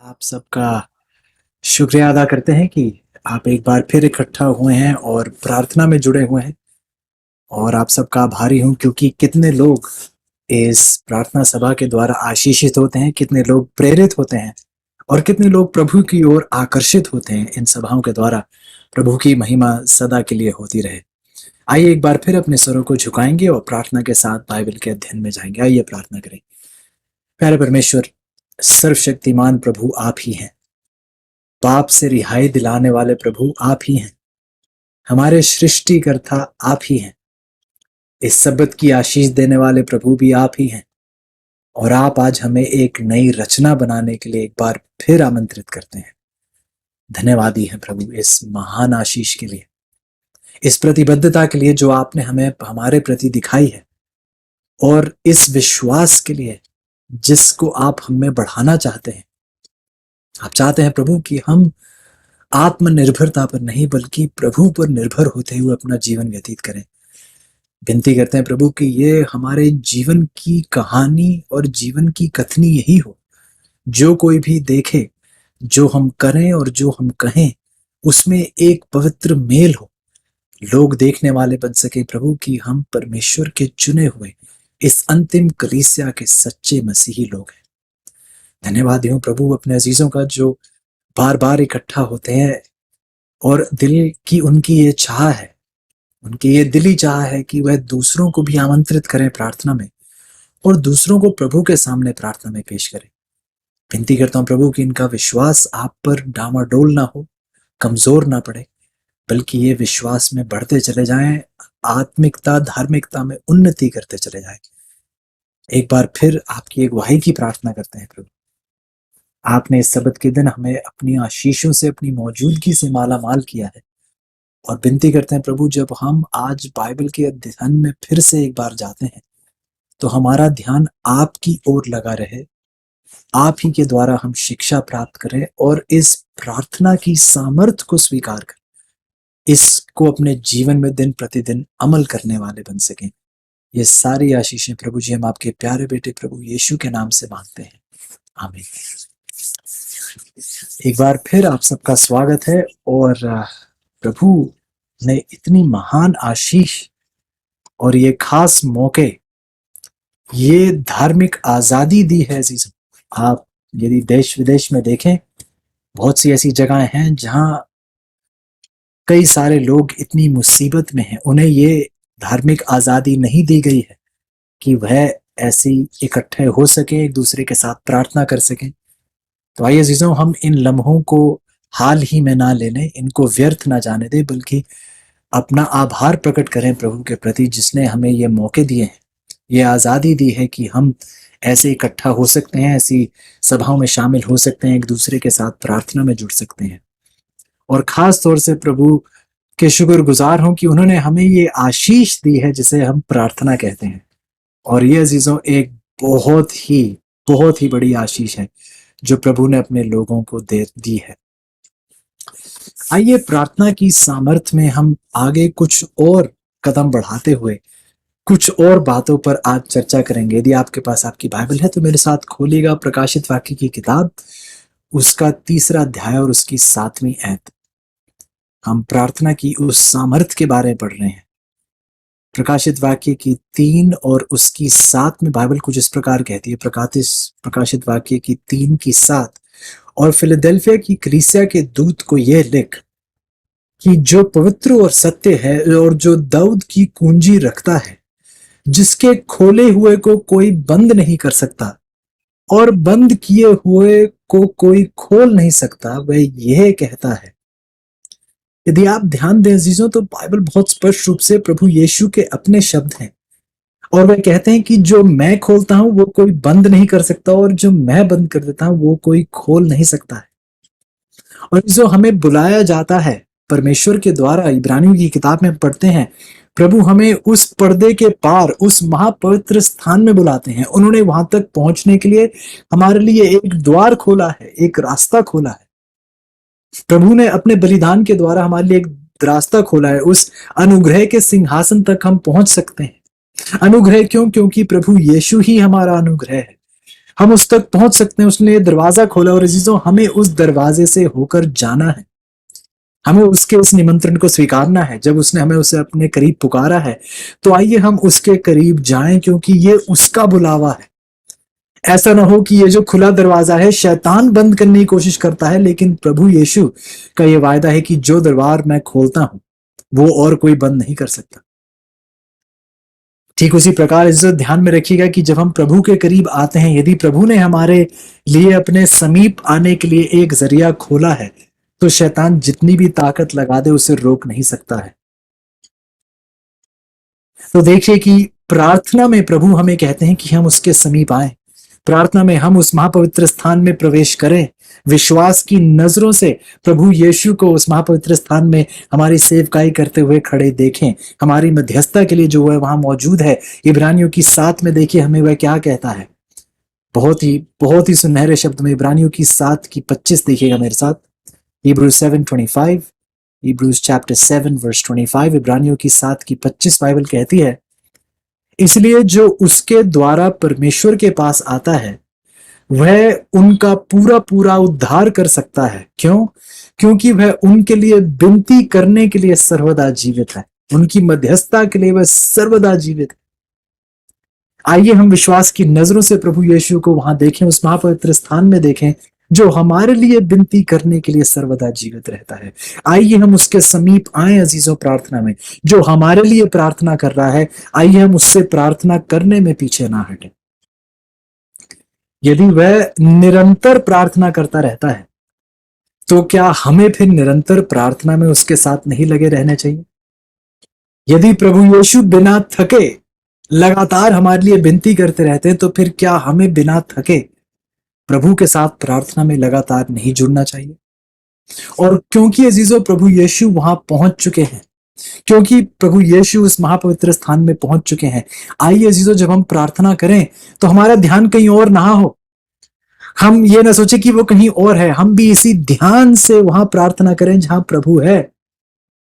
आप सबका शुक्रिया अदा करते हैं कि आप एक बार फिर इकट्ठा हुए हैं और प्रार्थना में जुड़े हुए हैं। और आप सबका आभारी हूं क्योंकि कितने लोग इस प्रार्थना सभा के द्वारा आशीषित होते हैं, कितने लोग प्रेरित होते हैं और कितने लोग प्रभु की ओर आकर्षित होते हैं इन सभाओं के द्वारा। प्रभु की महिमा सदा के लिए होती रहे। आइए एक बार फिर अपने स्वरों को झुकाएंगे और प्रार्थना के साथ बाइबल के अध्ययन में जाएंगे। आइए प्रार्थना करें। प्यारे परमेश्वर, सर्वशक्तिमान प्रभु आप ही हैं। पाप से रिहाई दिलाने वाले प्रभु आप ही हैं। हमारे सृष्टिकर्ता आप ही हैं। इस सब्बत की आशीष देने वाले प्रभु भी आप ही हैं। और आप आज हमें एक नई रचना बनाने के लिए एक बार फिर आमंत्रित करते हैं। धन्यवादी हैं प्रभु इस महान आशीष के लिए, इस प्रतिबद्धता के लिए जो आपने हमें हमारे प्रति दिखाई है, और इस विश्वास के लिए जिसको आप हमें बढ़ाना चाहते हैं। आप चाहते हैं प्रभु कि हम आत्मनिर्भरता पर नहीं बल्कि प्रभु पर निर्भर होते हुए अपना जीवन व्यतीत करें। विनती करते हैं प्रभु कि ये हमारे जीवन की कहानी और जीवन की कथनी यही हो। जो कोई भी देखे, जो हम करें और जो हम कहें, उसमें एक पवित्र मेल हो। लोग देखने वाले बन सके प्रभु कि हम परमेश्वर के चुने हुए इस अंतिम कलीसिया के सच्चे मसीही लोग हैं। धन्यवाद हूं प्रभु अपने अजीजों का जो बार बार इकट्ठा होते हैं और दिल की उनकी ये चाह है, उनकी ये दिली चाह है कि वह दूसरों को भी आमंत्रित करें प्रार्थना में और दूसरों को प्रभु के सामने प्रार्थना में पेश करें। विनती करता हूं प्रभु कि इनका विश्वास आप पर डामाडोल ना हो, कमजोर ना पड़े, बल्कि ये विश्वास में बढ़ते चले जाएं, आत्मिकता धार्मिकता में उन्नति करते चले जाएं। एक बार फिर आपकी अगुवाई की प्रार्थना करते हैं प्रभु। आपने इस सबत के दिन हमें अपनी आशीषों से, अपनी मौजूदगी से माला माल किया है। और विनती करते हैं प्रभु, जब हम आज बाइबल के अध्ययन में फिर से एक बार जाते हैं तो हमारा ध्यान आपकी ओर लगा रहे, आप ही के द्वारा हम शिक्षा प्राप्त करें और इस प्रार्थना की सामर्थ्य को स्वीकार करें, इसको अपने जीवन में दिन प्रतिदिन अमल करने वाले बन सकें। ये सारी आशीषें प्रभु जी हम आपके प्यारे बेटे प्रभु यीशु के नाम से मांगते हैं, आमीन। एक बार फिर आप सबका स्वागत है। और प्रभु ने इतनी महान आशीष और ये खास मौके, ये धार्मिक आजादी दी है अजीजों। आप यदि देश विदेश में देखें, बहुत सी ऐसी जगहें हैं जहां कई सारे लोग इतनी मुसीबत में हैं, उन्हें ये धार्मिक आजादी नहीं दी गई है कि वह ऐसी इकट्ठे हो सके, एक दूसरे के साथ प्रार्थना कर सकें। तो आइए अजीजों, हम इन लम्हों को हाल ही में ना लेने, इनको व्यर्थ ना जाने दें, बल्कि अपना आभार प्रकट करें प्रभु के प्रति जिसने हमें ये मौके दिए हैं, ये आज़ादी दी है कि हम ऐसे इकट्ठा हो सकते हैं, ऐसी सभाओं में शामिल हो सकते हैं, एक दूसरे के साथ प्रार्थना में जुड़ सकते हैं। और खास तौर से प्रभु के शुक्रगुजार हूं कि उन्होंने हमें ये आशीष दी है जिसे हम प्रार्थना कहते हैं। और ये अजीजों एक बहुत ही बड़ी आशीष है जो प्रभु ने अपने लोगों को दे दी है। आइए प्रार्थना की सामर्थ्य में हम आगे कुछ और कदम बढ़ाते हुए कुछ और बातों पर आज चर्चा करेंगे। यदि आपके पास आपकी बाइबल है तो मेरे साथ खोलिएगा प्रकाशित वाक्य की किताब, उसका 3रा अध्याय और उसकी 7वीं आयत। हम प्रार्थना की उस सामर्थ्य के बारे में पढ़ रहे हैं। प्रकाशित वाक्य की 3 और उसकी 7 में बाइबल कुछ इस प्रकार कहती है। प्रकाशित वाक्य की 3 की 7, और फिलाडेल्फिया की कलीसिया के दूत को यह लिख कि जो पवित्र और सत्य है और जो दाऊद की कुंजी रखता है, जिसके खोले हुए को कोई बंद नहीं कर सकता और बंद किए हुए को कोई खोल नहीं सकता, वह यह कहता है। यदि आप ध्यान दें अजीजों, तो बाइबल बहुत स्पष्ट रूप से प्रभु यीशु के अपने शब्द हैं, और वह कहते हैं कि जो मैं खोलता हूं वो कोई बंद नहीं कर सकता, और जो मैं बंद कर देता हूं वो कोई खोल नहीं सकता है। और जो हमें बुलाया जाता है परमेश्वर के द्वारा, इब्रानियों की किताब में पढ़ते हैं, प्रभु हमें उस पर्दे के पार, उस महापवित्र स्थान में बुलाते हैं। उन्होंने वहां तक पहुंचने के लिए हमारे लिए एक द्वार खोला है, एक रास्ता खोला है। प्रभु ने अपने बलिदान के द्वारा हमारे लिए एक रास्ता खोला है। उस अनुग्रह के सिंहासन तक हम पहुंच सकते हैं। अनुग्रह क्यों? क्योंकि प्रभु यीशु ही हमारा अनुग्रह है। हम उस तक पहुंच सकते हैं। उसने दरवाजा खोला और अजीजों हमें उस दरवाजे से होकर जाना है, हमें उसके उस निमंत्रण को स्वीकारना है। जब उसने हमें उसे अपने करीब पुकारा है तो आइए हम उसके करीब जाएं, क्योंकि ये उसका बुलावा है। ऐसा ना हो कि ये जो खुला दरवाजा है शैतान बंद करने की कोशिश करता है, लेकिन प्रभु यीशु का ये वायदा है कि जो दरबार मैं खोलता हूं वो और कोई बंद नहीं कर सकता। ठीक उसी प्रकार इसे ध्यान में रखिएगा कि जब हम प्रभु के करीब आते हैं, यदि प्रभु ने हमारे लिए अपने समीप आने के लिए एक जरिया खोला है तो शैतान जितनी भी ताकत लगा दे उसे रोक नहीं सकता है। तो देखिए कि प्रार्थना में प्रभु हमें कहते हैं कि हम उसके समीप आए, प्रार्थना में हम उस महापवित्र स्थान में प्रवेश करें, विश्वास की नजरों से प्रभु यीशु को उस महापवित्र स्थान में हमारी सेवकाई करते हुए खड़े देखें, हमारी मध्यस्थता के लिए जो है वहां मौजूद है। इब्रानियों की 7 में देखिए हमें वह क्या कहता है, बहुत ही सुनहरे शब्द में। इब्रानियों की 7 की 25 देखिएगा मेरे साथ। Hebrews 7:25, Hebrews chapter 7 verse 25, इब्रानियों की 7 की 25 बाइबल कहती है, इसलिए जो उसके द्वारा परमेश्वर के पास आता है वह उनका पूरा पूरा उद्धार कर सकता है। क्यों? क्योंकि वह उनके लिए विनती करने के लिए सर्वदा जीवित है, उनकी मध्यस्थता के लिए वह सर्वदा जीवित है। आइए हम विश्वास की नजरों से प्रभु यीशु को वहां देखें, उस महापवित्र स्थान में देखें जो हमारे लिए विनती करने के लिए सर्वदा जीवित रहता है। आइए हम उसके समीप आए अजीजों प्रार्थना में, जो हमारे लिए प्रार्थना कर रहा है। आइए हम उससे प्रार्थना करने में पीछे ना हटें। यदि वह निरंतर प्रार्थना करता रहता है तो क्या हमें फिर निरंतर प्रार्थना में उसके साथ नहीं लगे रहने चाहिए? यदि प्रभु यीशु बिना थके लगातार हमारे लिए विनती करते रहते हैं तो फिर क्या हमें बिना थके प्रभु के साथ प्रार्थना में लगातार नहीं जुड़ना चाहिए? और क्योंकि अजीजों प्रभु यीशु वहां पहुंच चुके हैं, क्योंकि प्रभु यीशु उस महापवित्र स्थान में पहुंच चुके हैं, आइए अजीजों जब हम प्रार्थना करें तो हमारा ध्यान कहीं और ना हो। हम ये ना सोचे कि वो कहीं और है, हम भी इसी ध्यान से वहां प्रार्थना करें जहां प्रभु है।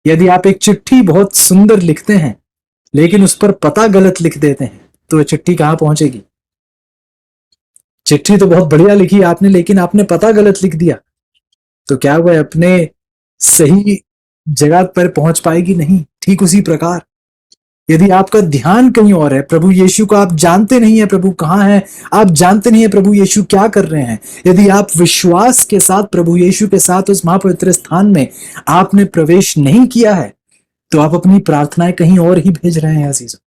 यदि आप एक चिट्ठी बहुत सुंदर लिखते हैं लेकिन उस पर पता गलत लिख देते हैं तो वह चिट्ठी कहां पहुंचेगी? चिट्ठी तो बहुत बढ़िया लिखी आपने, लेकिन आपने पता गलत लिख दिया तो क्या वह अपने सही जगह पर पहुंच पाएगी? नहीं। ठीक उसी प्रकार यदि आपका ध्यान कहीं और है, प्रभु यीशु को आप जानते नहीं है प्रभु कहां है, आप जानते नहीं है प्रभु यीशु क्या कर रहे हैं, यदि आप विश्वास के साथ प्रभु यीशु के साथ उस महापवित्र स्थान में आपने प्रवेश नहीं किया है तो आप अपनी प्रार्थनाएं कहीं और ही भेज रहे हैं अजीजों।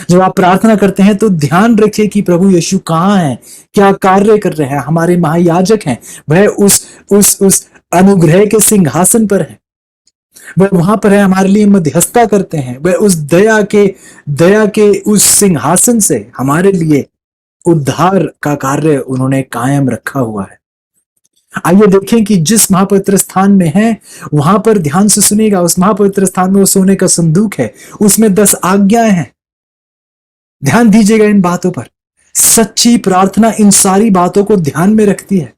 जब आप प्रार्थना करते हैं तो ध्यान रखिए कि प्रभु यीशु कहां है, क्या कार्य कर रहे हैं। हमारे महायाजक हैं, वह उस अनुग्रह के सिंहासन पर है, वह वहां पर है, हमारे लिए मध्यस्थता करते हैं। वह उस दया के उस सिंहासन से हमारे लिए उद्धार का कार्य उन्होंने कायम रखा हुआ है। आइए देखें कि जिस महापवित्र स्थान में है वहां पर ध्यान से सुनिएगा, उस महापवित्र स्थान में वो सोने का संदूक है, उसमें 10 आज्ञाएं हैं। ध्यान दीजिएगा इन बातों पर। सच्ची प्रार्थना इन सारी बातों को ध्यान में रखती है।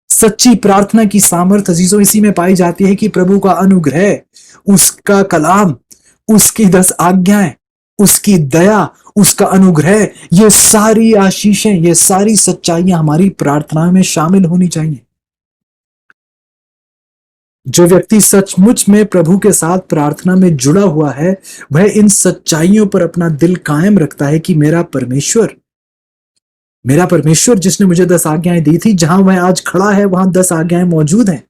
सच्ची प्रार्थना की सामर्थ अजीजों इसी में पाई जाती है कि प्रभु का अनुग्रह, उसका कलाम, उसकी 10 आज्ञाएं, उसकी दया, उसका अनुग्रह, ये सारी आशीषें, ये सारी सच्चाइयां हमारी प्रार्थना में शामिल होनी चाहिए। जो व्यक्ति सचमुच में प्रभु के साथ प्रार्थना में जुड़ा हुआ है वह इन सच्चाइयों पर अपना दिल कायम रखता है कि मेरा परमेश्वर जिसने मुझे 10 आज्ञाएं दी थी, जहां वह आज खड़ा है वहां 10 आज्ञाएं मौजूद हैं।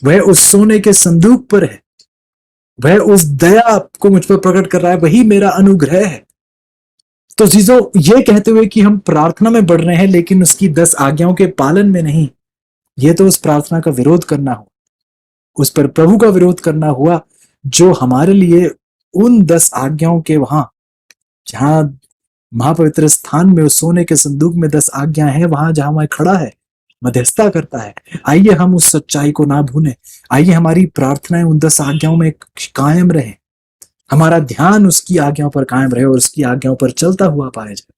वह उस सोने के संदूक पर है, वह उस दया को मुझ पर प्रकट कर रहा है, वही मेरा अनुग्रह है। तो चीजों ये कहते हुए कि हम प्रार्थना में बढ़ रहे हैं लेकिन उसकी 10 आज्ञाओं के पालन में नहीं, यह तो उस प्रार्थना का विरोध करना हो, उस पर प्रभु का विरोध करना हुआ जो हमारे लिए उन 10 आज्ञाओं के वहां, जहां महापवित्र स्थान में उस सोने के संदूक में 10 आज्ञा है, वहां जहां वह खड़ा है, मध्यस्थता करता है। आइए हम उस सच्चाई को ना भूलें। आइए हमारी प्रार्थनाएं उन 10 आज्ञाओं में कायम रहे, हमारा ध्यान उसकी आज्ञाओं पर कायम रहे और उसकी आज्ञाओं पर चलता हुआ पाया जाए।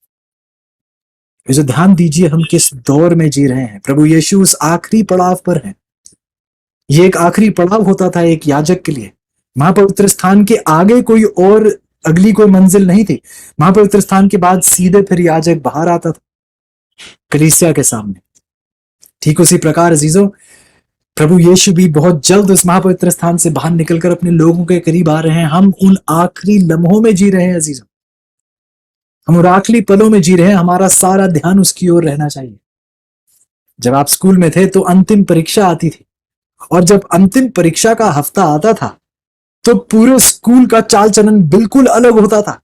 जो ध्यान दीजिए हम किस दौर में जी रहे हैं। प्रभु यीशु उस आखिरी पड़ाव पर है। ये एक आखिरी पड़ाव होता था एक याजक के लिए। महापवित्र स्थान के आगे कोई और अगली कोई मंजिल नहीं थी। महापवित्र स्थान के बाद सीधे फिर याजक बाहर आता था। कलीसिया के सामने। ठीक उसी प्रकार अजीजों, प्रभु यीशु भी बहुत जल्द उस महापवित्र स्थान से बाहर निकलकर अपने लोगों के करीब आ रहे हैं। हम उन आखिरी लम्हों में जी रहे हैं अजीजों, हम उन आखिरी पलों में जी रहे हैं। हमारा सारा ध्यान उसकी ओर रहना चाहिए। जब आप स्कूल में थे तो अंतिम परीक्षा आती थी, और जब अंतिम परीक्षा का हफ्ता आता था तो पूरे स्कूल का चाल चलन बिल्कुल अलग होता था।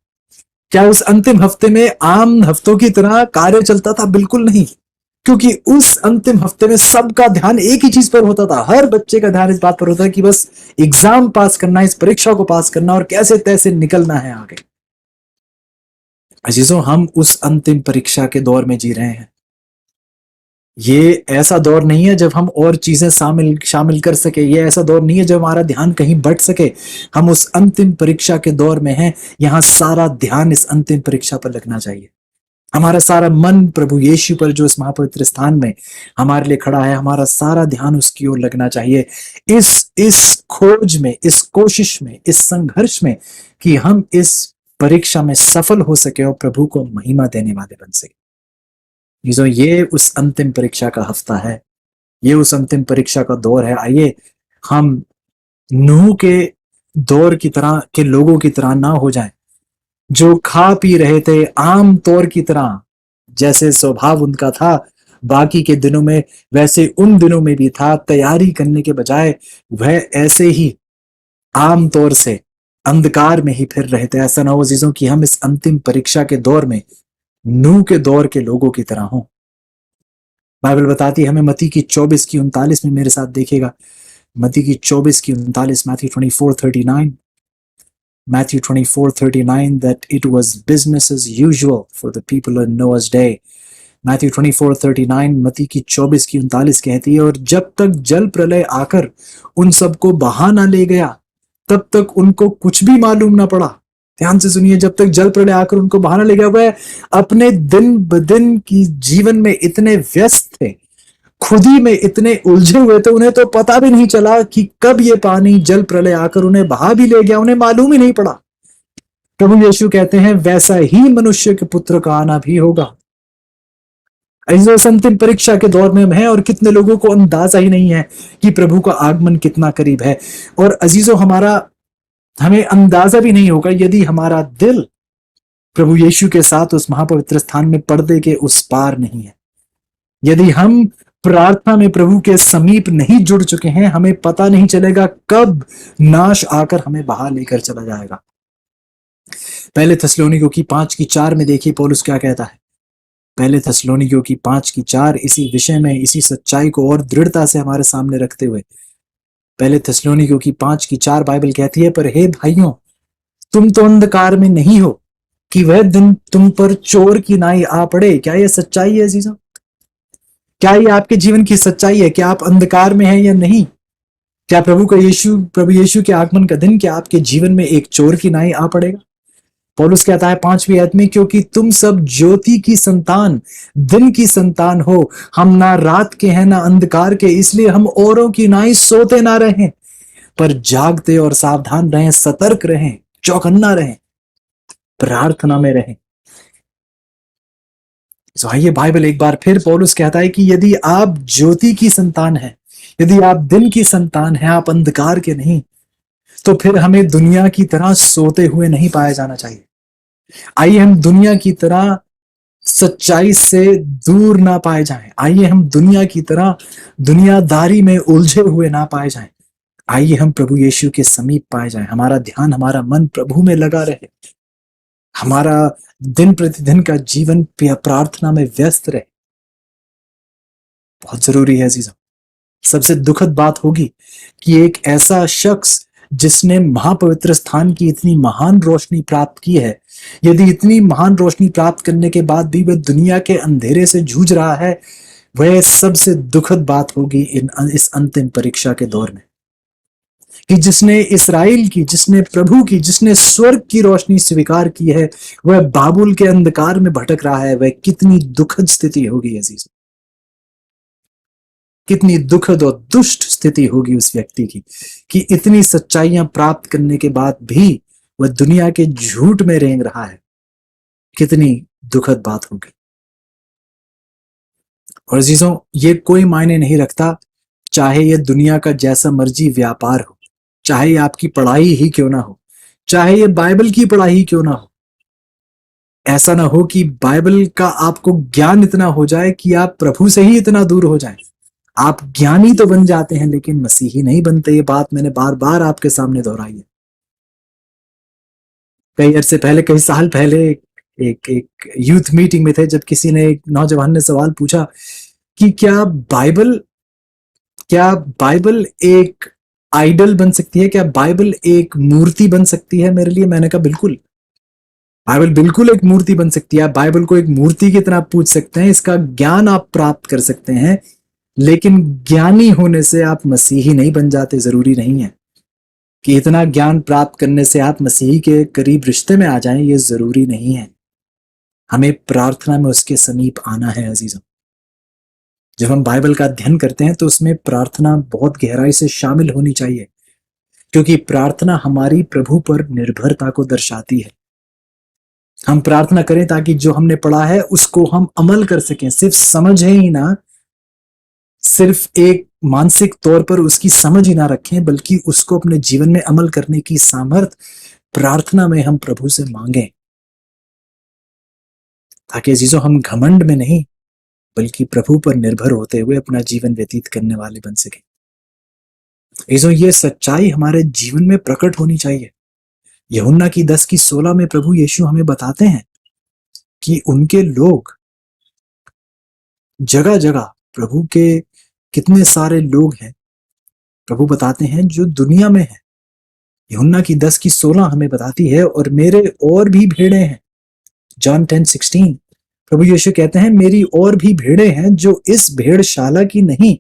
क्या उस अंतिम हफ्ते में आम हफ्तों की तरह कार्य चलता था? बिल्कुल नहीं, क्योंकि उस अंतिम हफ्ते में सबका ध्यान एक ही चीज पर होता था। हर बच्चे का ध्यान इस बात पर होता है कि बस एग्जाम पास करना, इस परीक्षा को पास करना और कैसे तैसे निकलना है आगे। अजीजों, हम उस अंतिम परीक्षा के दौर में जी रहे हैं। ये ऐसा दौर नहीं है जब हम और चीजें शामिल कर सके। ये ऐसा दौर नहीं है जब हमारा ध्यान कहीं बढ़ सके। हम उस अंतिम परीक्षा के दौर में हैं। यहां सारा ध्यान इस अंतिम परीक्षा पर लगना चाहिए। हमारा सारा मन प्रभु यीशु पर, जो इस महापवित्र स्थान में हमारे लिए खड़ा है, हमारा सारा ध्यान उसकी ओर लगना चाहिए। इस खोज में, इस कोशिश में, इस संघर्ष में कि हम इस परीक्षा में सफल हो सके और प्रभु को महिमा देने वाले बन सके। ये उस अंतिम परीक्षा का हफ्ता है, ये उस अंतिम परीक्षा का दौर है। आइए हम नूह के दौर की तरह के लोगों की तरह ना हो जाएं, जो खा पी रहे थे आम तौर की तरह, जैसे स्वभाव उनका था बाकी के दिनों में, वैसे उन दिनों में भी था। तैयारी करने के बजाय वह ऐसे ही आम तौर से अंधकार में ही फिर रहे थे। ऐसा ना हो अजीजों कि हम इस अंतिम परीक्षा के दौर में नूह के दौर के लोगों की तरह हों। बाइबल बताती है हमें, मत्ती की 24 की 39 में, मेरे साथ देखिएगा, मत्ती की 24 की 39, Matthew 24:39, Matthew 24:39, that it was business as usual for the people in Noah's day. Matthew 24:39, मत्ती की 24 की 39 कहती है, और जब तक जल प्रलय आकर उन सबको बहा ना ले गया, तब तक उनको कुछ भी मालूम ना पड़ा। ध्यान से सुनिए, जब तक जल प्रलय आकर उनको बहा ना ले गया, वह अपने दिन ब दिन की जीवन में इतने व्यस्त थे, खुद ही में इतने उलझे हुए थे, उन्हें तो पता भी नहीं चला कि कब ये पानी जल प्रलय आकर उन्हें बहा भी ले गया, उन्हें मालूम ही नहीं पड़ा। प्रभु यीशु कहते हैं वैसा ही मनुष्य के पुत्र का आना भी होगा। इस अंतिम परीक्षा के दौर में हम हैं, और कितने लोगों को अंदाजा ही नहीं है कि प्रभु का आगमन कितना करीब है। और अजीजों, हमें अंदाजा भी नहीं होगा यदि हमारा दिल प्रभु यीशु के साथ उस महापवित्र स्थान में पर्दे के उस पार नहीं है। यदि हम प्रार्थना में प्रभु के समीप नहीं जुड़ चुके हैं, हमें पता नहीं चलेगा कब नाश आकर हमें बहा लेकर चला जाएगा। पहले थिस्सलुनीकियों की 5:4 में देखिए पौलुस क्या कहता है। पहले थिस्सलुनीकियों की 5:4 इसी विषय में, इसी सच्चाई को और दृढ़ता से हमारे सामने रखते हुए, पहले थिस्सलुनीकियों की 5:4 बाइबल कहती है, पर हे भाइयों, तुम तो अंधकार में नहीं हो कि वह दिन तुम पर चोर की नाई आ पड़े। क्या यह सच्चाई है अजीजों? क्या ये आपके जीवन की सच्चाई है? क्या आप अंधकार में हैं या नहीं? क्या प्रभु यीशु के आगमन का दिन क्या आपके जीवन में एक चोर की नाई आ पड़ेगा? पौलुस कहता है 5वीं आयत में, क्योंकि तुम सब ज्योति की संतान, दिन की संतान हो। हम ना रात के हैं ना अंधकार के, इसलिए हम औरों की नाई सोते ना रहें, पर जागते और सावधान रहें, सतर्क रहें, चौकन्ना रहें, प्रार्थना में रहें। तो आइए, बाइबल एक बार फिर पौलुस कहता है कि यदि आप ज्योति की संतान हैं, यदि आप दिन की संतान हैं, आप अंधकार के नहीं, तो फिर हमें दुनिया की तरह सोते हुए नहीं पाया जाना चाहिए। आइए हम दुनिया की तरह सच्चाई से दूर ना पाए जाएं। आइए हम दुनिया की तरह दुनियादारी में उलझे हुए ना पाए जाएं। आइए हम प्रभु यीशु के समीप पाए जाएं। हमारा ध्यान, हमारा मन प्रभु में लगा रहे, हमारा दिन प्रतिदिन का जीवन प्रार्थना में व्यस्त रहे। बहुत जरूरी है अजीजों। सबसे दुखद बात होगी कि एक ऐसा शख्स जिसने महापवित्र स्थान की इतनी महान रोशनी प्राप्त की है, यदि इतनी महान रोशनी प्राप्त करने के बाद भी वह दुनिया के अंधेरे से जूझ रहा है, वह सबसे दुखद बात होगी इस अंतिम परीक्षा के दौर में, कि जिसने इस्राएल की, जिसने प्रभु की, जिसने स्वर्ग की रोशनी स्वीकार की है, वह बाबुल के अंधकार में भटक रहा है। वह कितनी दुखद स्थिति होगी अजीज, कितनी दुखद और दुष्ट स्थिति होगी उस व्यक्ति की, कि इतनी सच्चाइयां प्राप्त करने के बाद भी वह दुनिया के झूठ में रेंग रहा है। कितनी दुखद बात होगी। और अजीजों, ये कोई मायने नहीं रखता, चाहे ये दुनिया का जैसा मर्जी व्यापार हो, चाहे ये आपकी पढ़ाई ही क्यों ना हो, चाहे ये बाइबल की पढ़ाई ही क्यों ना हो। ऐसा ना हो कि बाइबल का आपको ज्ञान इतना हो जाए कि आप प्रभु से ही इतना दूर हो जाएं। आप ज्ञानी तो बन जाते हैं लेकिन मसीही नहीं बनते। ये बात मैंने बार बार आपके सामने दोहराई है। कई अरसे पहले, कई साल पहले एक यूथ मीटिंग में थे, जब किसी ने, एक नौजवान ने सवाल पूछा कि क्या बाइबल एक आइडल बन सकती है, क्या बाइबल एक मूर्ति बन सकती है मेरे लिए। मैंने कहा बिल्कुल, बाइबल बिल्कुल एक मूर्ति बन सकती है। आप बाइबल को एक मूर्ति की तरह पूछ सकते हैं, इसका ज्ञान आप प्राप्त कर सकते हैं, लेकिन ज्ञानी होने से आप मसीही नहीं बन जाते। जरूरी नहीं है कि इतना ज्ञान प्राप्त करने से आप मसीही के करीब रिश्ते में आ जाएं, ये जरूरी नहीं है। हमें प्रार्थना में उसके समीप आना है अजीजों। जब हम बाइबल का अध्ययन करते हैं तो उसमें प्रार्थना बहुत गहराई से शामिल होनी चाहिए, क्योंकि प्रार्थना हमारी प्रभु पर निर्भरता को दर्शाती है। हम प्रार्थना करें ताकि जो हमने पढ़ा है उसको हम अमल कर सकें, सिर्फ समझें ही ना, सिर्फ एक मानसिक तौर पर उसकी समझ ही ना रखें, बल्कि उसको अपने जीवन में अमल करने की सामर्थ प्रार्थना में हम प्रभु से मांगें, ताकि अजीजों हम घमंड में नहीं बल्कि प्रभु पर निर्भर होते हुए अपना जीवन व्यतीत करने वाले बन सके। अजीजों, ये सच्चाई हमारे जीवन में प्रकट होनी चाहिए। यूहन्ना की 10:16 में प्रभु यीशु हमें बताते हैं कि उनके लोग जगह जगह, प्रभु के कितने सारे लोग हैं, प्रभु बताते हैं, जो दुनिया में है। यूहन्ना की 10:16 हमें बताती है, और मेरे और भी भेड़े हैं। जॉन 10:16 प्रभु यीशु कहते हैं, मेरी और भी भेड़े हैं जो इस भेड़शाला की नहीं,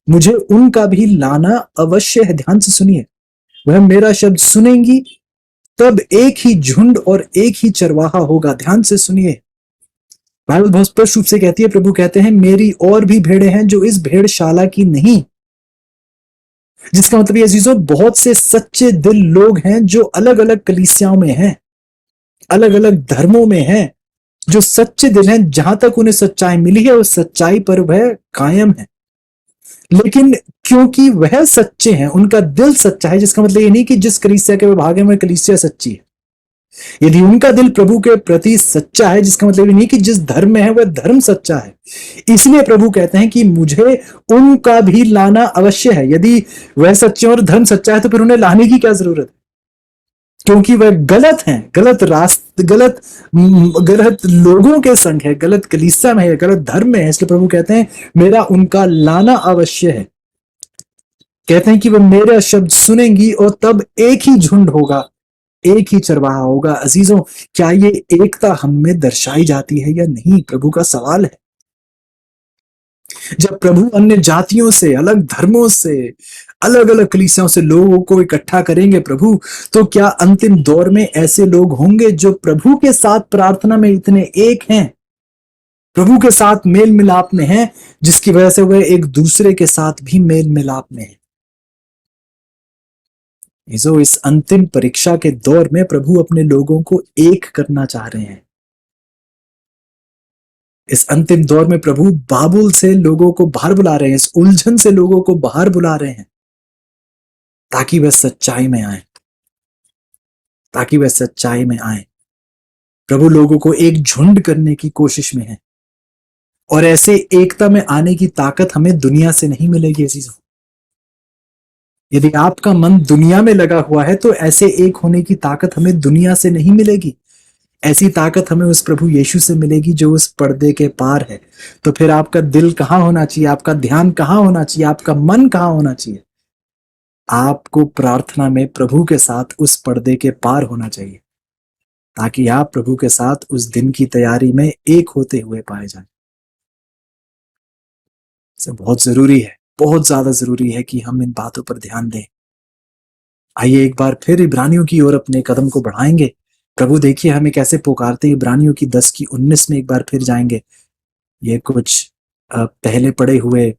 मुझे उनका भी लाना अवश्य है। ध्यान से सुनिए, वह मेरा शब्द सुनेंगी, तब एक ही झुंड और एक ही चरवाहा होगा। ध्यान से सुनिए, बाइबल बहुत स्पष्ट रूप से कहती है, प्रभु कहते हैं, मेरी और भी भेड़े हैं जो इस भेड़शाला की नहीं। जिसका मतलब ये अजीजों, बहुत से सच्चे दिल लोग हैं जो अलग अलग कलीसियाओं में हैं, अलग अलग धर्मों में हैं, जो सच्चे दिल हैं, जहां तक उन्हें सच्चाई मिली है उस सच्चाई पर वह कायम है। लेकिन क्योंकि वह सच्चे हैं, उनका दिल सच्चा है, जिसका मतलब ये नहीं कि जिस कलीसिया के वे भागे में कलीसिया सच्ची है। यदि उनका दिल प्रभु के प्रति सच्चा है, जिसका मतलब ये नहीं कि जिस धर्म में है वह धर्म सच्चा है। इसलिए प्रभु कहते हैं कि मुझे उनका भी लाना अवश्य है। यदि वह सच्चे और धर्म सच्चा है तो फिर उन्हें लाने की क्या जरूरत है, क्योंकि वह गलत हैं, गलत रास्ते, गलत लोगों के संग है, गलत कलीसिया में है, गलत धर्म में है। इसलिए प्रभु कहते हैं, मेरा उनका लाना अवश्य है। कहते हैं कि वह मेरा शब्द सुनेंगी और तब एक ही झुंड होगा, एक ही चरवाहा होगा। अजीजों, क्या ये एकता हम में दर्शाई जाती है या नहीं, प्रभु का सवाल है। जब प्रभु अन्य जातियों से, अलग धर्मों से, अलग अलग कलीसियाओं से लोगों को इकट्ठा करेंगे प्रभु, तो क्या अंतिम दौर में ऐसे लोग होंगे जो प्रभु के साथ प्रार्थना में इतने एक हैं, प्रभु के साथ मेल मिलाप में हैं, जिसकी वजह से वह एक दूसरे के साथ भी मेल मिलाप में है। इस अंतिम परीक्षा के दौर में प्रभु अपने लोगों को एक करना चाह रहे हैं। इस अंतिम दौर में प्रभु बाबुल से लोगों को बाहर बुला रहे हैं, इस उलझन से लोगों को बाहर बुला रहे हैं, ताकि वह सच्चाई में आए, ताकि वह सच्चाई में आए। प्रभु लोगों को एक झुंड करने की कोशिश में है, और ऐसे एकता में आने की ताकत हमें दुनिया से नहीं मिलेगी अजीजों। यदि आपका मन दुनिया में लगा हुआ है तो ऐसे एक होने की ताकत हमें दुनिया से नहीं मिलेगी। ऐसी ताकत हमें उस प्रभु यीशु से मिलेगी जो उस पर्दे के पार है। तो फिर आपका दिल कहां होना चाहिए, आपका ध्यान कहां होना चाहिए, आपका मन कहां होना चाहिए? आपको प्रार्थना में प्रभु के साथ उस पर्दे के पार होना चाहिए, ताकि आप प्रभु के साथ उस दिन की तैयारी में एक होते हुए पाए जाएं। बहुत जरूरी है, बहुत ज्यादा जरूरी है कि हम इन बातों पर ध्यान दें। आइए एक बार फिर इब्रानियों की ओर अपने कदम को बढ़ाएंगे। प्रभु देखिए हमें कैसे पुकारते हैं। इब्रानियों की 10:19 में एक बार फिर जाएंगे। ये कुछ पहले पढ़े हुए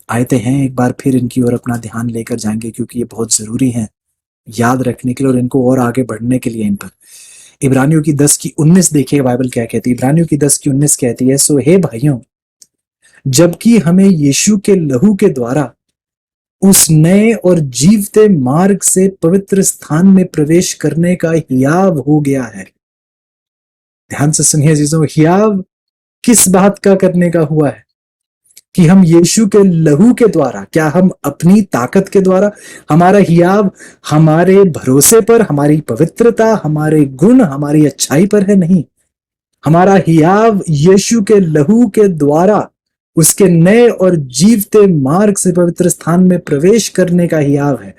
आयतें हैं, एक बार फिर इनकी ओर अपना ध्यान लेकर जाएंगे, क्योंकि ये बहुत जरूरी हैं याद रखने के लिए और इनको और आगे बढ़ने के लिए इन पर। इब्रानियों की 10:19 देखिए बाइबल क्या कहती है। इब्रानियों की 10:19 कहती है, सो हे भाइयों, जबकि हमें यीशु के लहू के द्वारा उस नए और जीवते मार्ग से पवित्र स्थान में प्रवेश करने का हियाव हो गया है। ध्यान से सुनिए अजीजों, हियाव किस बात का करने का हुआ है? कि हम यीशु के लहू के द्वारा, क्या हम अपनी ताकत के द्वारा? हमारा हियाव हमारे भरोसे पर, हमारी पवित्रता, हमारे गुण, हमारी अच्छाई पर है? नहीं, हमारा हियाव यीशु के लहू के द्वारा उसके नए और जीवते मार्ग से पवित्र स्थान में प्रवेश करने का हियाव है।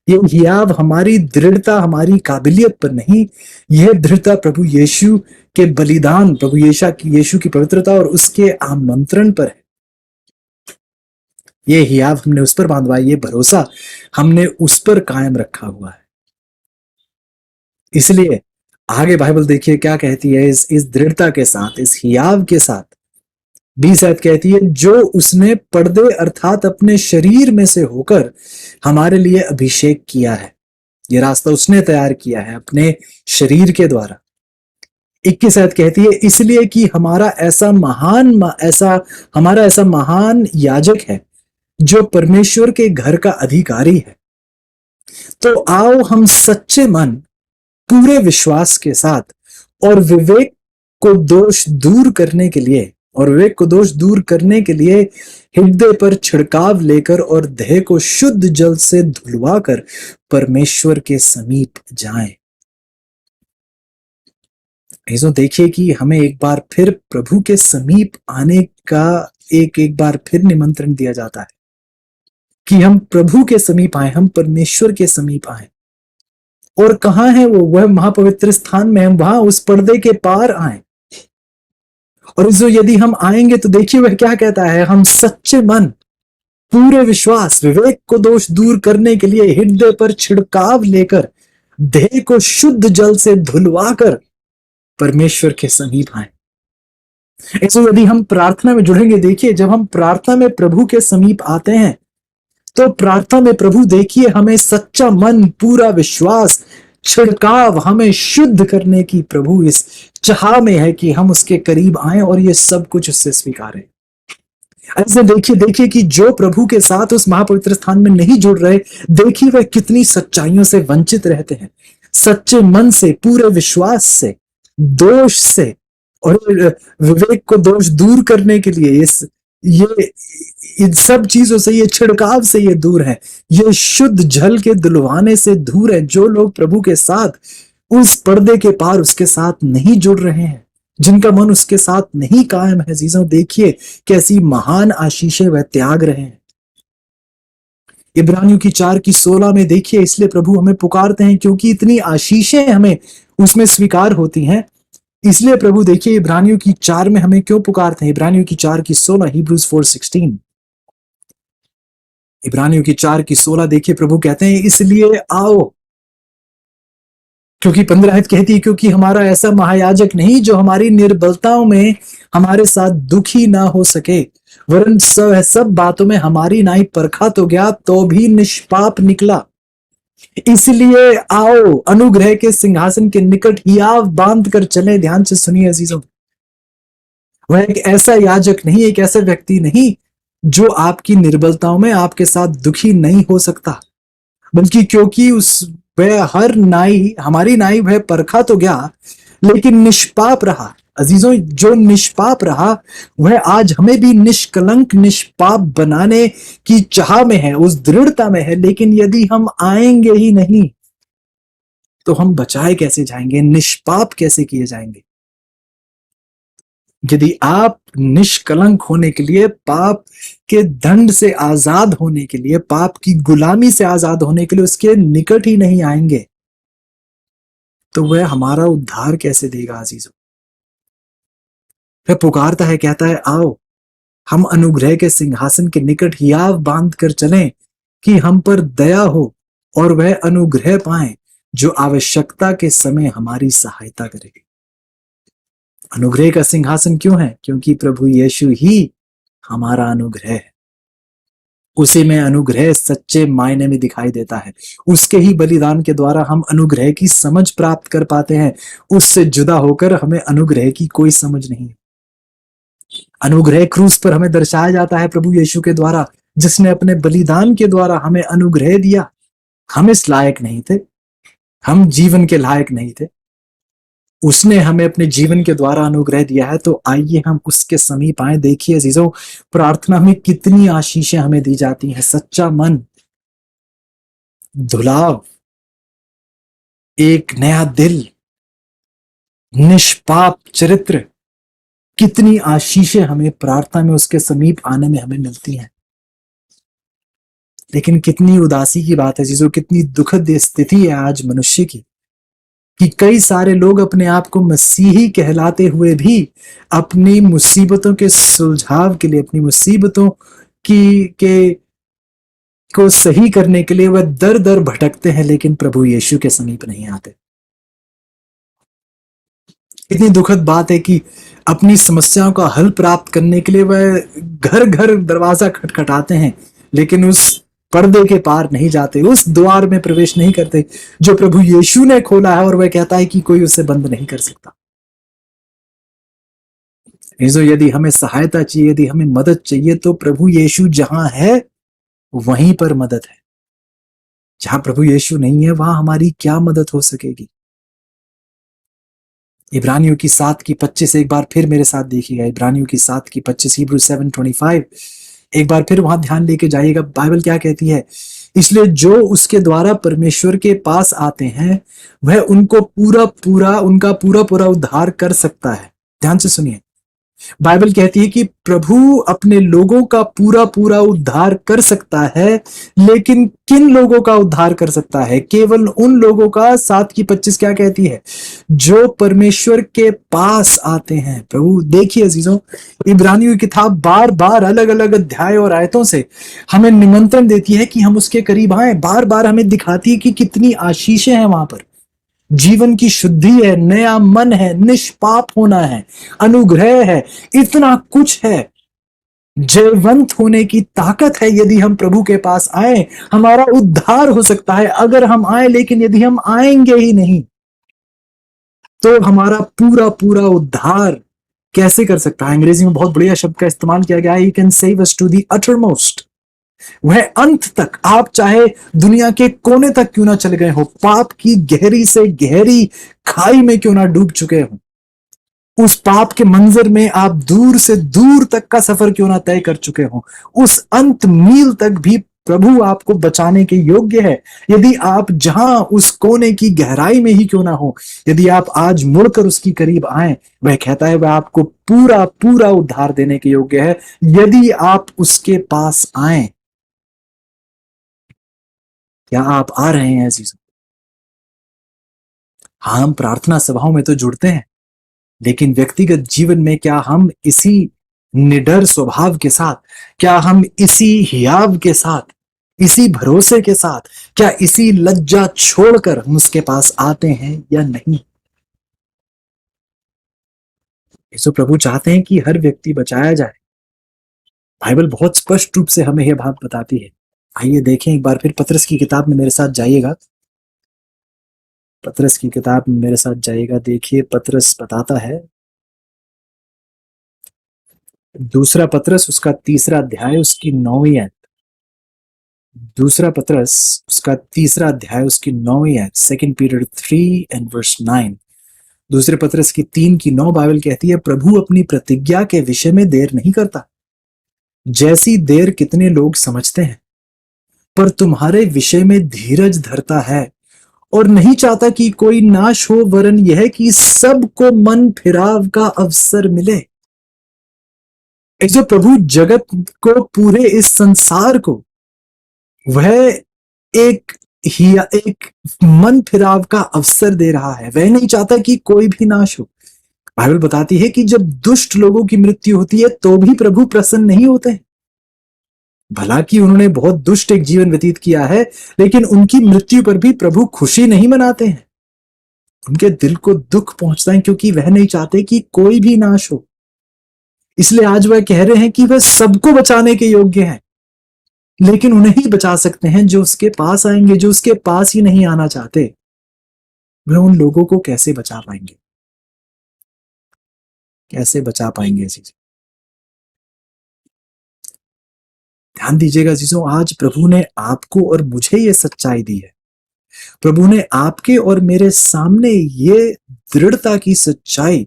ये हियाव हमारी दृढ़ता, हमारी काबिलियत पर नहीं, यह दृढ़ता प्रभु यीशु के बलिदान, प्रभु यीशु की पवित्रता और उसके आमंत्रण पर है। ये हियाव हमने उस पर बांधवा, ये भरोसा हमने उस पर कायम रखा हुआ है। इसलिए आगे बाइबल देखिए क्या कहती है, इस दृढ़ता के साथ, इस हियाव के साथ 20 आयत कहती है, जो उसने पर्दे अर्थात अपने शरीर में से होकर हमारे लिए अभिषेक किया है। ये रास्ता उसने तैयार किया है अपने शरीर के द्वारा। 21 आयत कहती है, इसलिए कि हमारा ऐसा महान याजक है जो परमेश्वर के घर का अधिकारी है। तो आओ हम सच्चे मन, पूरे विश्वास के साथ और विवेक को दोष दूर करने के लिए हृदय पर छिड़काव लेकर और देह को शुद्ध जल से धुलवाकर परमेश्वर के समीप जाएं। ऐसा देखिए कि हमें एक बार फिर प्रभु के समीप आने का एक बार फिर निमंत्रण दिया जाता है कि हम प्रभु के समीप आए, हम परमेश्वर के समीप आए। और कहां है वह महापवित्र स्थान में, हम वहां उस पर्दे के पार आए। और जो यदि हम आएंगे तो देखिए वह क्या कहता है, हम सच्चे मन, पूरे विश्वास, विवेक को दोष दूर करने के लिए हृदय पर छिड़काव लेकर देह को शुद्ध जल से धुलवाकर परमेश्वर के समीप आए। ऐसे यदि हम प्रार्थना में जुड़ेंगे, देखिए जब हम प्रार्थना में प्रभु के समीप आते हैं तो प्रार्थना में प्रभु देखिए हमें सच्चा मन, पूरा विश्वास, छिड़काव, हमें शुद्ध करने की प्रभु इस चाह में है कि हम उसके करीब आए और ये सब कुछ उससे स्वीकारें। ऐसे देखिए कि जो प्रभु के साथ उस महापवित्र स्थान में नहीं जुड़ रहे, देखिए वह कितनी सच्चाइयों से वंचित रहते हैं। सच्चे मन से, पूरे विश्वास से, दोष से और विवेक को दोष दूर करने के लिए इन सब चीजों से, ये छिड़काव से ये दूर है, ये शुद्ध जल के धुलवाने से दूर है। जो लोग प्रभु के साथ उस पर्दे के पार उसके साथ नहीं जुड़ रहे हैं, जिनका मन उसके साथ नहीं कायम है, जीजों देखिए कैसी महान आशीषें वह त्याग रहे हैं। इब्रानियों की 4:16 में देखिए, इसलिए प्रभु हमें पुकारते हैं क्योंकि इतनी आशीषें हमें उसमें स्वीकार होती हैं। इसलिए प्रभु देखिए इब्रानियों की 4 में हमें क्यों पुकारते हैं। इब्रानियों की 4:16, Hebrews 4:16, इब्रानियों की 4:16 देखिए प्रभु कहते हैं, इसलिए आओ, क्योंकि 15 आयत कहती है, क्योंकि हमारा ऐसा महायाजक नहीं जो हमारी निर्बलताओं में हमारे साथ दुखी ना हो सके, वरन सब बातों में हमारी नाई परखा तो गया तो भी निष्पाप निकला। इसलिए आओ, अनुग्रह के सिंहासन के निकट हियाव बांध कर चले। ध्यान से सुनिए अजीजों, वह एक ऐसा याजक नहीं, एक ऐसा व्यक्ति नहीं जो आपकी निर्बलताओं में आपके साथ दुखी नहीं हो सकता, बल्कि क्योंकि वह हर नाई, हमारी नाई वह परखा तो गया लेकिन निष्पाप रहा। अजीजों, जो निष्पाप रहा वह आज हमें भी निष्कलंक, निष्पाप बनाने की चाह में है, उस दृढ़ता में है। लेकिन यदि हम आएंगे ही नहीं तो हम बचाए कैसे जाएंगे, निष्पाप कैसे किए जाएंगे? यदि आप निष्कलंक होने के लिए, पाप के दंड से आजाद होने के लिए, पाप की गुलामी से आजाद होने के लिए उसके निकट ही नहीं आएंगे तो वह हमारा उद्धार कैसे देगा अजीजों? वह पुकारता है, कहता है आओ हम अनुग्रह के सिंहासन के निकट हियाव बांध कर चलें कि हम पर दया हो और वह अनुग्रह पाएं जो आवश्यकता के समय हमारी सहायता करेगी। अनुग्रह का सिंहासन क्यों है? क्योंकि प्रभु यीशु ही हमारा अनुग्रह है। उसी में अनुग्रह सच्चे मायने में दिखाई देता है। उसके ही बलिदान के द्वारा हम अनुग्रह की समझ प्राप्त कर पाते हैं। उससे जुदा होकर हमें अनुग्रह की कोई समझ नहीं है। अनुग्रह क्रूस पर हमें दर्शाया जाता है प्रभु यीशु के द्वारा, जिसने अपने बलिदान के द्वारा हमें अनुग्रह दिया। हम इस लायक नहीं थे, हम जीवन के लायक नहीं थे, उसने हमें अपने जीवन के द्वारा अनुग्रह दिया है। तो आइए हम उसके समीप आए। देखिए अजीजों, प्रार्थना में कितनी आशीषें हमें दी जाती हैं। सच्चा मन, धुलाव, एक नया दिल, निष्पाप चरित्र, कितनी आशीषें हमें प्रार्थना में उसके समीप आने में हमें मिलती हैं। लेकिन कितनी उदासी की बात है जीजो, कितनी दुखद स्थिति है आज मनुष्य की, कि कई सारे लोग अपने आप को मसीही कहलाते हुए भी अपनी मुसीबतों के सुलझाव के लिए, अपनी मुसीबतों के को सही करने के लिए वह दर दर भटकते हैं, लेकिन प्रभु यीशु के समीप नहीं आते। इतनी दुखद बात है कि अपनी समस्याओं का हल प्राप्त करने के लिए वह घर घर दरवाजा खटखटाते हैं, लेकिन उस पर्दे के पार नहीं जाते, उस द्वार में प्रवेश नहीं करते जो प्रभु यीशु ने खोला है, और वह कहता है कि कोई उसे बंद नहीं कर सकता। यदि हमें सहायता चाहिए, यदि हमें मदद चाहिए, तो प्रभु यीशु जहां है वहीं पर मदद है। जहां प्रभु यीशु नहीं है वहां हमारी क्या मदद हो सकेगी। इब्रानियों की 7:25 एक बार फिर मेरे साथ देखिएगा। इब्रानियों की 7:25, Hebrews 7:25, एक बार फिर वहां ध्यान लेके जाइएगा। बाइबल क्या कहती है? इसलिए जो उसके द्वारा परमेश्वर के पास आते हैं वह उनका पूरा पूरा उद्धार कर सकता है। ध्यान से सुनिए, बाइबल कहती है कि प्रभु अपने लोगों का पूरा पूरा उद्धार कर सकता है, लेकिन किन लोगों का उद्धार कर सकता है? केवल उन लोगों का। 7:25 क्या कहती है? जो परमेश्वर के पास आते हैं। प्रभु देखिए अजीजों, इब्रानियों की किताब बार बार अलग अलग अध्याय और आयतों से हमें निमंत्रण देती है कि हम उसके करीब आए। बार बार हमें दिखाती है कि कितनी आशीषें हैं वहां पर। जीवन की शुद्धि है, नया मन है, निष्पाप होना है, अनुग्रह है, इतना कुछ है। जयवंत होने की ताकत है यदि हम प्रभु के पास आए। हमारा उद्धार हो सकता है अगर हम आए, लेकिन यदि हम आएंगे ही नहीं तो हमारा पूरा पूरा उद्धार कैसे कर सकता है? अंग्रेजी में बहुत बढ़िया शब्द का इस्तेमाल किया गया है, he can save us to the uttermost. वह अंत तक, आप चाहे दुनिया के कोने तक क्यों ना चले गए हो, पाप की गहरी से गहरी खाई में क्यों ना डूब चुके हो, उस पाप के मंजर में आप दूर से दूर तक का सफर क्यों ना तय कर चुके हो, उस अंत मील तक भी प्रभु आपको बचाने के योग्य है। यदि आप जहां उस कोने की गहराई में ही क्यों ना हो, यदि आप आज मुड़कर उसकी करीब आए, वह कहता है वह आपको पूरा पूरा उद्धार देने के योग्य है यदि आप उसके पास आए। क्या आप आ रहे हैं अजीजों? हाँ, हम प्रार्थना सभाओं में तो जुड़ते हैं, लेकिन व्यक्तिगत जीवन में क्या हम इसी निडर स्वभाव के साथ, क्या हम इसी हियाव के साथ, इसी भरोसे के साथ, क्या इसी लज्जा छोड़कर हम उसके पास आते हैं या नहीं? यीशु प्रभु चाहते हैं कि हर व्यक्ति बचाया जाए। बाइबल बहुत स्पष्ट रूप से हमें यह बात बताती है। आइए देखें एक बार फिर, पतरस की किताब में मेरे साथ जाइएगा। पतरस की किताब में मेरे साथ जाइएगा। देखिए पतरस बताता है, दूसरा पतरस उसका 3रा अध्याय उसकी 9वीं आयत। दूसरा पतरस उसका 3रा अध्याय उसकी 9वीं आयत, 2 Peter 3:9। दूसरे पतरस की 3:9 बाइबल कहती है, प्रभु अपनी प्रतिज्ञा के विषय में देर नहीं करता, जैसी देर कितने लोग समझते हैं, पर तुम्हारे विषय में धीरज धरता है और नहीं चाहता कि कोई नाश हो, वरन यह कि सबको मन फिराव का अवसर मिले। जो प्रभु जगत को, पूरे इस संसार को, वह एक एक मन फिराव का अवसर दे रहा है। वह नहीं चाहता कि कोई भी नाश हो। बाइबल बताती है कि जब दुष्ट लोगों की मृत्यु होती है तो भी प्रभु प्रसन्न नहीं होते हैं। भला कि उन्होंने बहुत दुष्ट एक जीवन व्यतीत किया है, लेकिन उनकी मृत्यु पर भी प्रभु खुशी नहीं मनाते हैं। उनके दिल को दुख पहुंचता है, क्योंकि वह नहीं चाहते कि कोई भी नाश हो। इसलिए आज वह कह रहे हैं कि वह सबको बचाने के योग्य है, लेकिन उन्हें ही बचा सकते हैं जो उसके पास आएंगे। जो उसके पास ही नहीं आना चाहते, वह उन लोगों को कैसे बचा पाएंगे? कैसे बचा पाएंगे? ध्यान दीजिएगा अजीजों, आज प्रभु ने आपको और मुझे ये सच्चाई दी है। प्रभु ने आपके और मेरे सामने ये दृढ़ता की सच्चाई,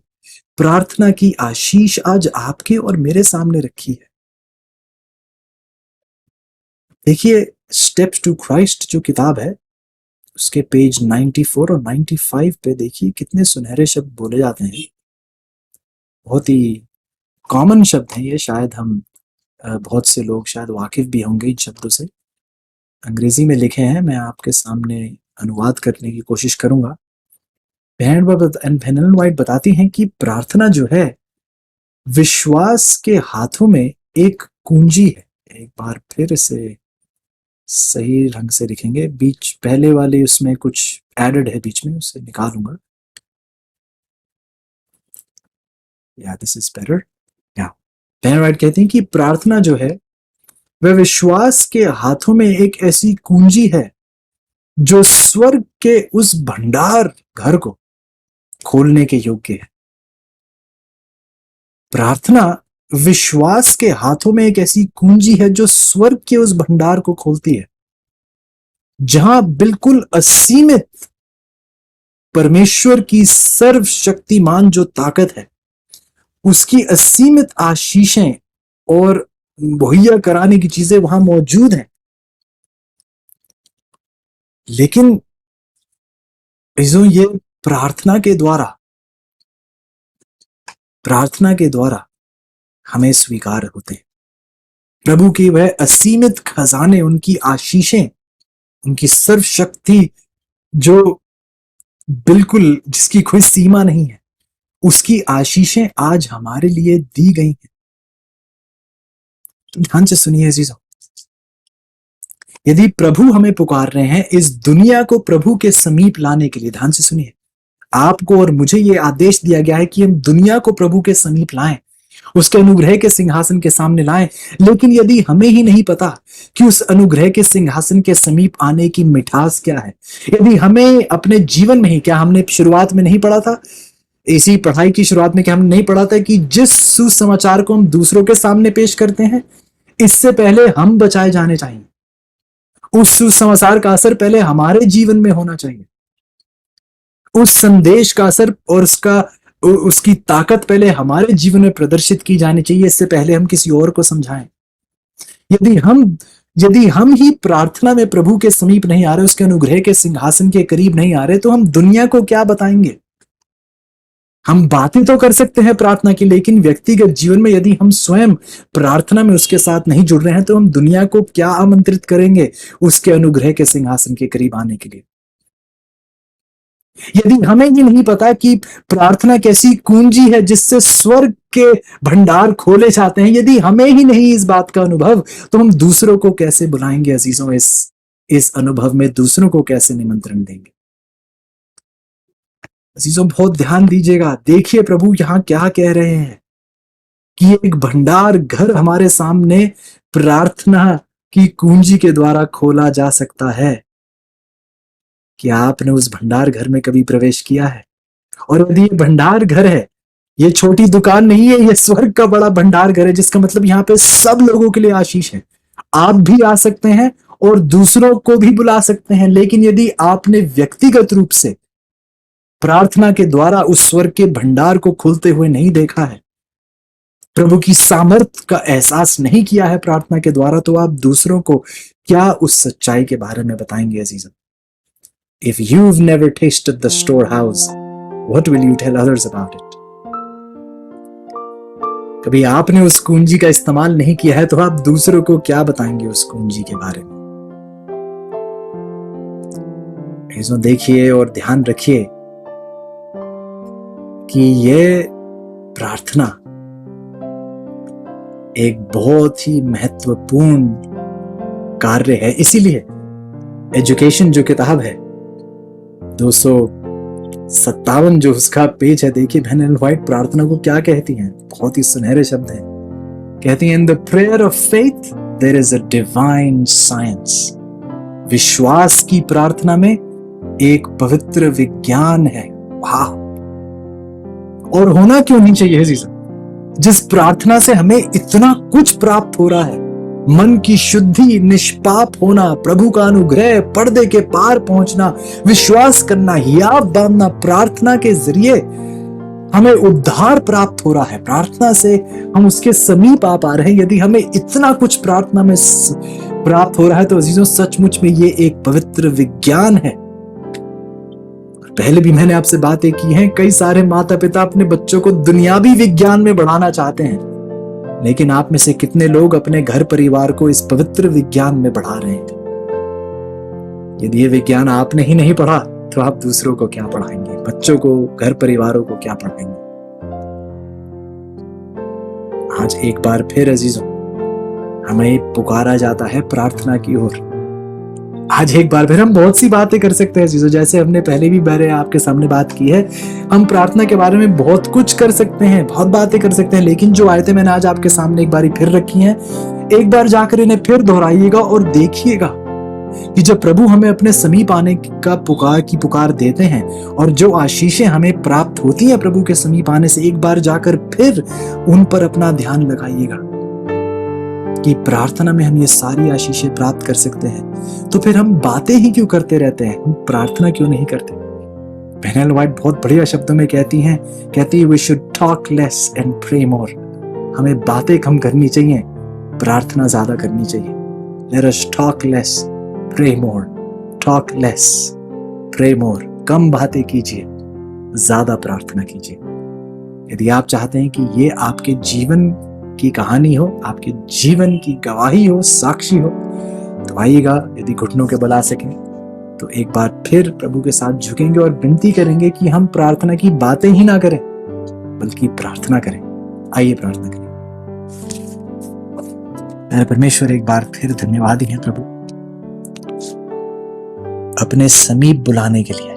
प्रार्थना की आशीष आज आपके और मेरे सामने रखी है। देखिए, स्टेप्स टू क्राइस्ट जो किताब है, उसके पेज 94 और 95 पे देखिए कितने सुनहरे शब्द बोले जाते हैं। बहुत ही कॉमन शब्द हैं ये, शायद हम बहुत से लोग शायद वाकिफ भी होंगे इन शब्दों से। अंग्रेजी में लिखे हैं, मैं आपके सामने अनुवाद करने की कोशिश करूंगा। एलन व्हाइट बताती हैं कि प्रार्थना जो है विश्वास के हाथों में एक कुंजी है। एक बार फिर इसे सही ढंग से लिखेंगे, बीच पहले वाले उसमें कुछ एडेड है बीच में, उसे निकालूंगा। या दिस इज बेटर। या एलन व्हाइट कहती हैं कि प्रार्थना जो है वह विश्वास के हाथों में एक ऐसी कुंजी है जो स्वर्ग के उस भंडार घर को खोलने के योग्य है। प्रार्थना विश्वास के हाथों में एक ऐसी कुंजी है जो स्वर्ग के उस भंडार को खोलती है, जहां बिल्कुल असीमित परमेश्वर की सर्वशक्तिमान जो ताकत है, उसकी असीमित आशीषें और मुहैया कराने की चीजें वहां मौजूद हैं। लेकिन ये प्रार्थना के द्वारा हमें स्वीकार होते हैं। प्रभु की वह असीमित खजाने, उनकी आशीषें, उनकी सर्वशक्ति जो बिल्कुल जिसकी कोई सीमा नहीं है, उसकी आशीषें आज हमारे लिए दी गई हैं। ध्यान से सुनिए अजीजों, यदि प्रभु हमें पुकार रहे हैं इस दुनिया को प्रभु के समीप लाने के लिए, ध्यान से सुनिए, आपको और मुझे यह आदेश दिया गया है कि हम दुनिया को प्रभु के समीप लाएं, उसके अनुग्रह के सिंहासन के सामने लाएं। लेकिन यदि हमें ही नहीं पता कि उस अनुग्रह के सिंहासन के समीप आने की मिठास क्या है, यदि हमें अपने जीवन में ही, क्या हमने शुरुआत में नहीं पढ़ा था, इसी पढ़ाई की शुरुआत में क्या हमने नहीं पढ़ा था कि जिस सुसमाचार को हम दूसरों के सामने पेश करते हैं, इससे पहले हम बचाए जाने चाहिए। उस सुसमाचार का असर पहले हमारे जीवन में होना चाहिए। उस संदेश का असर और उसकी ताकत पहले हमारे जीवन में प्रदर्शित की जानी चाहिए, इससे पहले हम किसी और को समझाएं। यदि हम ही प्रार्थना में प्रभु के समीप नहीं आ रहे, उसके अनुग्रह के सिंहासन के करीब नहीं आ रहे, तो हम दुनिया को क्या बताएंगे? हम बातें तो कर सकते हैं प्रार्थना की, लेकिन व्यक्तिगत जीवन में यदि हम स्वयं प्रार्थना में उसके साथ नहीं जुड़ रहे हैं, तो हम दुनिया को क्या आमंत्रित करेंगे उसके अनुग्रह के सिंहासन के करीब आने के लिए? यदि हमें ये नहीं पता कि प्रार्थना कैसी कुंजी है जिससे स्वर्ग के भंडार खोले जाते हैं, यदि हमें ही नहीं इस बात का अनुभव, तो हम दूसरों को कैसे बुलाएंगे अजीजों? इस अनुभव में दूसरों को कैसे निमंत्रण देंगे? अजीजों बहुत ध्यान दीजिएगा, देखिए प्रभु यहां क्या कह रहे हैं कि एक भंडार घर हमारे सामने प्रार्थना की कुंजी के द्वारा खोला जा सकता है। क्या आपने उस भंडार घर में कभी प्रवेश किया है? और यदि ये भंडार घर है, ये छोटी दुकान नहीं है, ये स्वर्ग का बड़ा भंडार घर है, जिसका मतलब यहाँ पे सब लोगों के लिए आशीष है। आप भी आ सकते हैं और दूसरों को भी बुला सकते हैं। लेकिन यदि आपने व्यक्तिगत रूप से प्रार्थना के द्वारा उस स्वर्ग के भंडार को खुलते हुए नहीं देखा है, प्रभु की सामर्थ का एहसास नहीं किया है प्रार्थना के द्वारा, तो आप दूसरों को क्या उस सच्चाई के बारे में बताएंगे अजीजों? If you've never tasted the storehouse, what will you tell others about it? कभी आपने उस कुंजी का इस्तेमाल नहीं किया है, तो आप दूसरों को क्या बताएंगे उस कुंजी के बारे में? ऐसा देखिए और ध्यान रखिए कि ये प्रार्थना एक बहुत ही महत्वपूर्ण कार्य है। इसीलिए एजुकेशन जो किताब है 257 जो उसका पेज है, देखिए बहन एलन व्हाइट प्रार्थना को क्या कहती हैं, बहुत ही सुनहरे शब्द हैं। कहती हैं, in the prayer of faith there is a divine science. विश्वास की प्रार्थना में एक पवित्र विज्ञान है। वाह! और होना क्यों नहीं चाहिए जीजा? जिस प्रार्थना से हमें इतना कुछ प्राप्त हो रहा है, मन की शुद्धि, निष्पाप होना, प्रभु का अनुग्रह, पर्दे के पार पहुंचना, विश्वास करना, हियाव बांधना, प्रार्थना के जरिए हमें उद्धार प्राप्त हो रहा है। प्रार्थना से हम उसके समीप आ पा रहे हैं। यदि हमें इतना कुछ प्रार्थना में प्राप्त हो रहा है तो अजीजों, सचमुच में ये एक पवित्र विज्ञान है। पहले भी मैंने आपसे बातें की हैं, कई सारे माता पिता अपने बच्चों को दुनियावी विज्ञान में बढ़ाना चाहते हैं, लेकिन आप में से कितने लोग अपने घर परिवार को इस पवित्र विज्ञान में बढ़ा रहे हैं? यदि ये विज्ञान आपने ही नहीं पढ़ा तो आप दूसरों को क्या पढ़ाएंगे? बच्चों को, घर परिवारों को क्या पढ़ाएंगे? आज एक बार फिर अजीजों, हमें पुकारा जाता है प्रार्थना की ओर। आज एक बार फिर हम बहुत सी बातें कर सकते हैं अजीजों, जैसे हमने पहले भी बारे आपके सामने बात की है। हम प्रार्थना के बारे में बहुत कुछ कर सकते हैं, बहुत बातें कर सकते हैं, लेकिन जो आयतें मैंने आज आपके सामने एक बार फिर रखी हैं, एक बार जाकर इन्हें फिर दोहराइएगा और देखिएगा कि जब प्रभु हमें अपने समीप आने का पुकार देते हैं और जो आशीषें हमें प्राप्त होती हैं प्रभु के समीप आने से, एक बार जाकर फिर उन पर अपना ध्यान लगाइएगा कि प्रार्थना में हम ये सारी आशीषें प्राप्त कर सकते हैं। तो फिर हम बातें ही क्यों करते रहते हैं? हम प्रार्थना क्यों नहीं करते? एलेन व्हाइट बहुत बढ़िया शब्दों में कहती है we should talk less and pray more. हमें बातें कम करनी चाहिए, प्रार्थना ज्यादा करनी चाहिए। Let us talk less, pray more. Talk less, pray more. कम बातें कीजिए, ज्यादा प्रार्थना कीजिए। यदि आप चाहते हैं कि ये आपके जीवन की कहानी हो, आपके जीवन की गवाही हो, साक्षी हो, तो आइएगा। यदि घुटनों के बल आ सकें तो एक बार फिर प्रभु के साथ झुकेंगे और विनती करेंगे कि हम प्रार्थना की बातें ही ना करें बल्कि प्रार्थना करें। आइए प्रार्थना करें। मेरे परमेश्वर, एक बार फिर धन्यवाद ही है प्रभु अपने समीप बुलाने के लिए।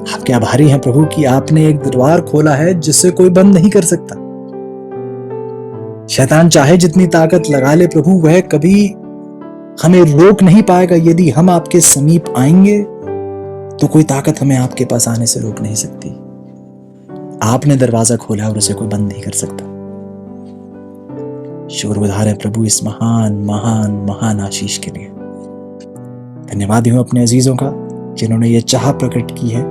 आपके आभारी हैं प्रभु कि आपने एक दरबार खोला है जिसे कोई बंद नहीं कर सकता। शैतान चाहे जितनी ताकत लगा ले प्रभु, वह कभी हमें रोक नहीं पाएगा। यदि हम आपके समीप आएंगे तो कोई ताकत हमें आपके पास आने से रोक नहीं सकती। आपने दरवाजा खोला और उसे कोई बंद नहीं कर सकता। शुक्रगुजार है प्रभु इस महान महान महान आशीष के लिए। धन्यवाद हूं अपने अजीजों का जिन्होंने ये चाह प्रकट की है।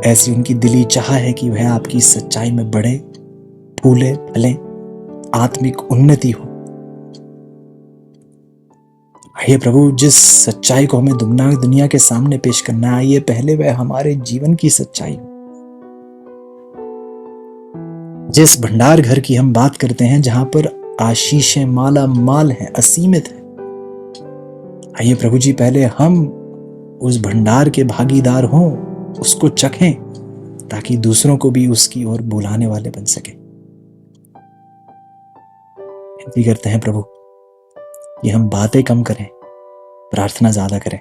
ऐसी उनकी दिली चाह है कि वह आपकी सच्चाई में बढ़े, फूले, फले, आत्मिक उन्नति हो। आइए प्रभु, जिस सच्चाई को हमें दुनिया के सामने पेश करना है, आइए पहले वह हमारे जीवन की सच्चाई हो। जिस भंडार घर की हम बात करते हैं, जहां पर आशीषें माला माल हैं, असीमित है, आइए प्रभु जी पहले हम उस भंडार के भागीदार हों, उसको चखें, ताकि दूसरों को भी उसकी ओर बुलाने वाले बन सके। विनती करते हैं प्रभु कि हम बातें कम करें, प्रार्थना ज्यादा करें।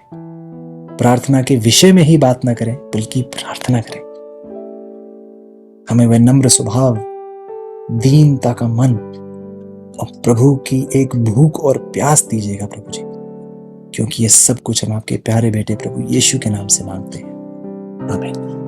प्रार्थना के विषय में ही बात ना करें बल्कि प्रार्थना करें। हमें वह नम्र स्वभाव, दीनता का मन और प्रभु की एक भूख और प्यास दीजिएगा प्रभु जी, क्योंकि ये सब कुछ हम आपके प्यारे बेटे प्रभु यीशु के नाम से मांगते हैं। आमीन।